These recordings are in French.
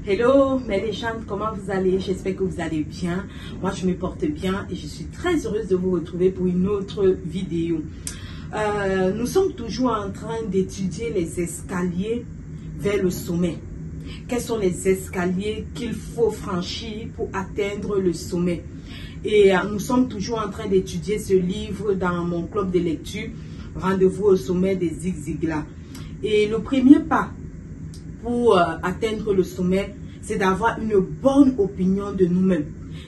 Hello mes légendes, comment vous allez? J'espère que vous allez bien. Moi je me porte bien et je suis très heureuse de vous retrouver pour une autre vidéo. Nous sommes toujours en train d'étudier les escaliers vers le sommet. Quels sont les escaliers qu'il faut franchir pour atteindre le sommet? Et nous sommes toujours en train d'étudier ce livre dans mon club de lecture, Rendez-vous au sommet des Zig Ziglar. Et le premier pas pour atteindre le sommet, c'est d'avoir une bonne opinion de nous-mêmes.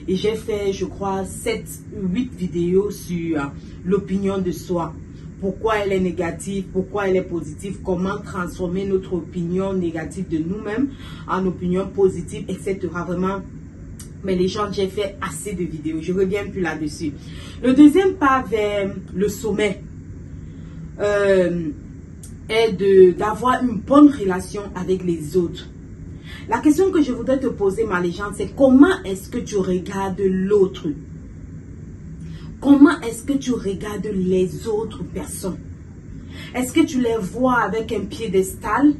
Et j'ai fait, je crois, 7-8 vidéos sur l'opinion de soi. Pourquoi elle est négative, pourquoi elle est positive, comment transformer notre opinion négative de nous-mêmes en opinion positive, etc. Vraiment, mais les gens, j'ai fait assez de vidéos. Je ne reviens plus là-dessus. Le deuxième pas vers le sommet est d'avoir une bonne relation avec les autres. La question que je voudrais te poser, ma légende, c'est comment est-ce que tu regardes l'autre? Comment est-ce que tu regardes les autres personnes? Est-ce que tu les vois avec un piédestal?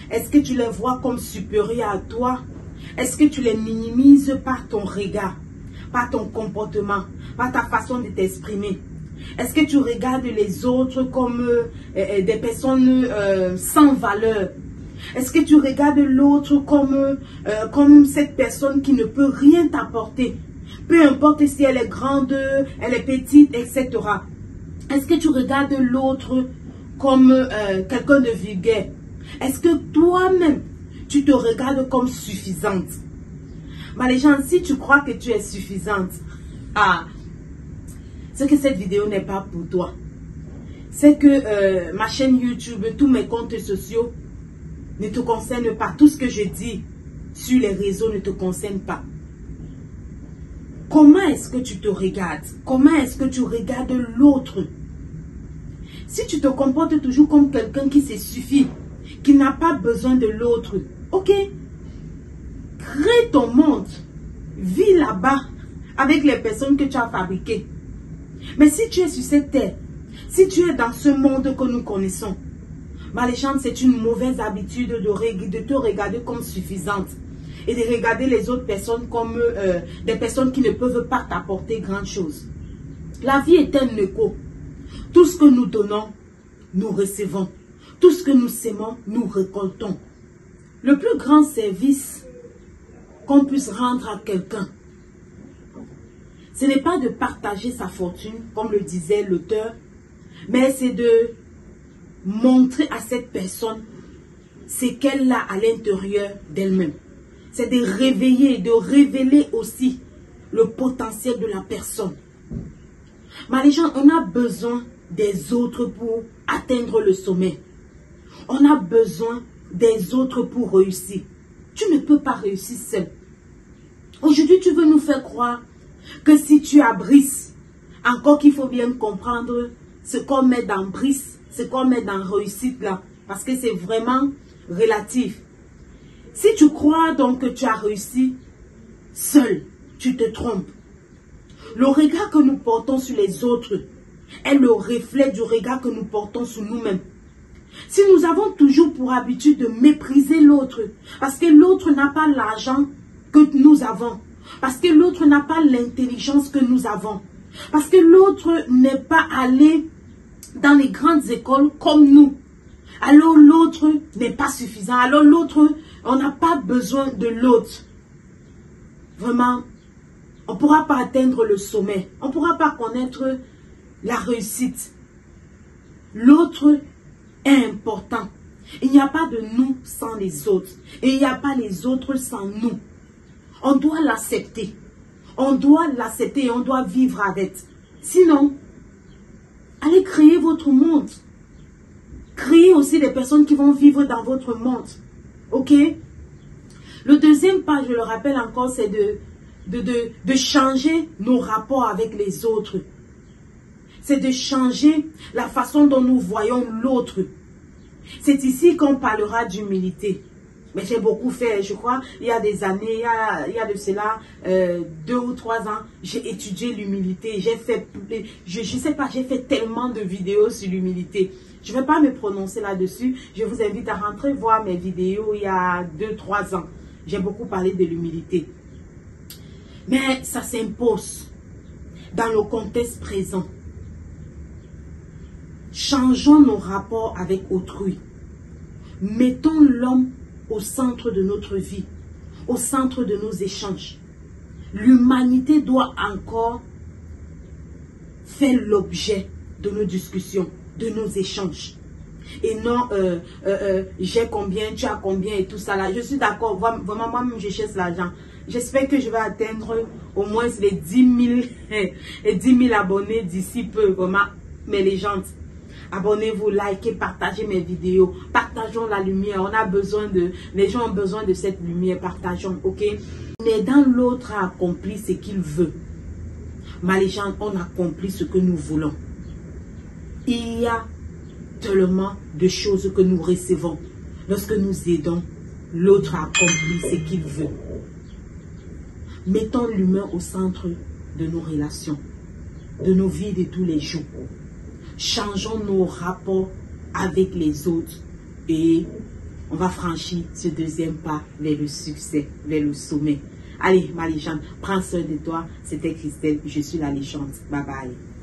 Est-ce que tu les vois comme supérieurs à toi? Est-ce que tu les minimises par ton regard, par ton comportement, par ta façon de t'exprimer? Est-ce que tu regardes les autres comme des personnes sans valeur? Est-ce que tu regardes l'autre comme cette personne qui ne peut rien t'apporter? Peu importe si elle est grande, elle est petite, etc. Est-ce que tu regardes l'autre comme quelqu'un de vulgaire? Est-ce que toi-même, tu te regardes comme suffisante? Ma légende, si tu crois que tu es suffisante, c'est que cette vidéo n'est pas pour toi. C'est que ma chaîne YouTube, tous mes comptes sociaux ne te concernent pas. Tout ce que je dis sur les réseaux ne te concerne pas. Comment est-ce que tu te regardes? Comment est-ce que tu regardes l'autre? Si tu te comportes toujours comme quelqu'un qui se suffit, qui n'a pas besoin de l'autre, ok? Crée ton monde. Vis là-bas avec les personnes que tu as fabriquées. Mais si tu es sur cette terre, si tu es dans ce monde que nous connaissons, ma légende, c'est une mauvaise habitude de te regarder comme suffisante et de regarder les autres personnes comme des personnes qui ne peuvent pas t'apporter grand chose. La vie est un écho. Tout ce que nous donnons, nous recevons. Tout ce que nous sémons, nous récoltons. Le plus grand service qu'on puisse rendre à quelqu'un, ce n'est pas de partager sa fortune, comme le disait l'auteur, mais c'est de montrer à cette personne ce qu'elle a à l'intérieur d'elle-même. C'est de réveiller, de révéler aussi le potentiel de la personne. Mais les gens, on a besoin des autres pour atteindre le sommet. On a besoin des autres pour réussir. Tu ne peux pas réussir seul. Aujourd'hui, tu veux nous faire croire que si tu as Brice, encore qu'il faut bien comprendre ce qu'on met dans Brice, ce qu'on met dans réussite là, parce que c'est vraiment relatif. Si tu crois donc que tu as réussi seul, tu te trompes. Le regard que nous portons sur les autres est le reflet du regard que nous portons sur nous-mêmes. Si nous avons toujours pour habitude de mépriser l'autre, parce que l'autre n'a pas l'argent que nous avons, parce que l'autre n'a pas l'intelligence que nous avons, parce que l'autre n'est pas allé dans les grandes écoles comme nous, alors l'autre n'est pas suffisant, alors l'autre, on n'a pas besoin de l'autre. Vraiment, on ne pourra pas atteindre le sommet, on ne pourra pas connaître la réussite. L'autre est important. Il n'y a pas de nous sans les autres, et il n'y a pas les autres sans nous. On doit l'accepter. On doit l'accepter et on doit vivre avec. Sinon, allez créer votre monde. Créez aussi des personnes qui vont vivre dans votre monde. Ok? Le deuxième pas, je le rappelle encore, c'est de changer nos rapports avec les autres. C'est de changer la façon dont nous voyons l'autre. C'est ici qu'on parlera d'humilité. Mais j'ai beaucoup fait, je crois, il y a des années, il y a de cela 2 ou 3 ans, j'ai étudié l'humilité. J'ai fait, je sais pas, j'ai fait tellement de vidéos sur l'humilité. Je ne vais pas me prononcer là-dessus. Je vous invite à rentrer voir mes vidéos il y a 2-3 ans. J'ai beaucoup parlé de l'humilité. Mais ça s'impose dans le contexte présent. Changeons nos rapports avec autrui. Mettons l'homme au centre de notre vie, au centre de nos échanges. L'humanité doit encore faire l'objet de nos discussions, de nos échanges. Et non, j'ai combien, tu as combien et tout ça là. Je suis d'accord, vraiment moi-même je cherche l'argent. J'espère que je vais atteindre au moins les 10 000 abonnés d'ici peu, vraiment, mes légendes. Abonnez-vous, likez, partagez mes vidéos, partageons la lumière. On a besoin les gens ont besoin de cette lumière, partageons, ok? Mais dans l'autre a accompli ce qu'il veut. Ma légende, on accomplit ce que nous voulons. Il y a tellement de choses que nous recevons. Lorsque nous aidons, l'autre accomplit ce qu'il veut. Mettons l'humain au centre de nos relations, de nos vies de tous les jours. Changeons nos rapports avec les autres et on va franchir ce deuxième pas vers le succès, vers le sommet. Allez, ma légende, prends soin de toi. C'était Christelle, je suis la légende. Bye bye.